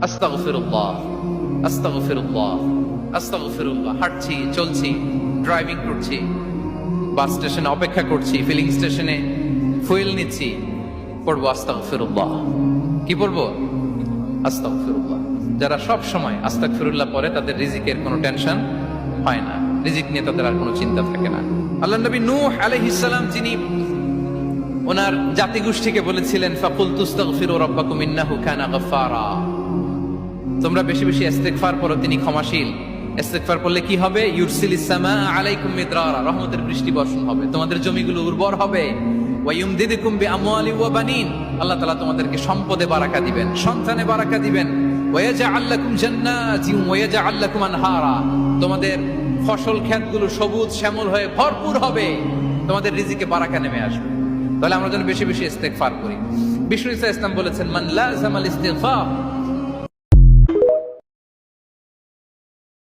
আস্তাগফিরুল্লাহ, আস্তাগফিরুল্লাহ, আস্তাগফিরুল্লাহ। হাঁটছি, চলছি, ড্রাইভিং করছি, বাস স্টেশনে অপেক্ষা করছি, ফিলিং স্টেশনে ফুয়েল নিচ্ছি, পড়বো আস্তাগফিরুল্লাহ। কি পড়বো? আস্তাগফিরুল্লাহ। যারা সব সময় আস্তাগফিরুল্লাহ পড়ে তাদের রিজিকের কোনো টেনশন হয় না, রিজিক নিয়ে তাদের আর কোনো চিন্তা থাকে না। আল্লাহ নবী নূহ আলাইহিস সালাম যিনি ওনার জাতিগোষ্ঠীকে বলেছিলেন, ফাকুলতু আস্তাগফিরু রাব্বাকুম ইন্নাহু কানা গাফফারা, তোমরা বেশি বেশি ইস্তেগফার করো, তিনি ক্ষমাশীল। ইস্তেগফার করলে কি হবে? ইউরসিলিস সামা আলাইকুম মিদরারা, রহমতের বৃষ্টি বর্ষণ হবে, তোমাদের জমিগুলো উর্বর হবে। ওয়া ইউমদিদুকুম বিআমওয়ালি ওয়া বানিন, আল্লাহ তাআলা তোমাদেরকে সম্পদে বারাকা দিবেন, সন্তানে বারাকা দিবেন। ওয়া ইয়াজআল লাকুম জান্নাতিন ওয়া ইয়াজআল লাকুম আনহারা, তোমাদের ফসল ক্ষেতগুলো সবুজ শ্যামল হয়ে ভরপুর হবে, তোমাদের রিজিকে বারাকা নেমে আসবে। তাহলে আমরা যেন বেশি বেশি ইস্তেগফার করি। বিষ্ণু ইসা ইসলাম বলেছেন, মান লাযামাল ইস্তিগফার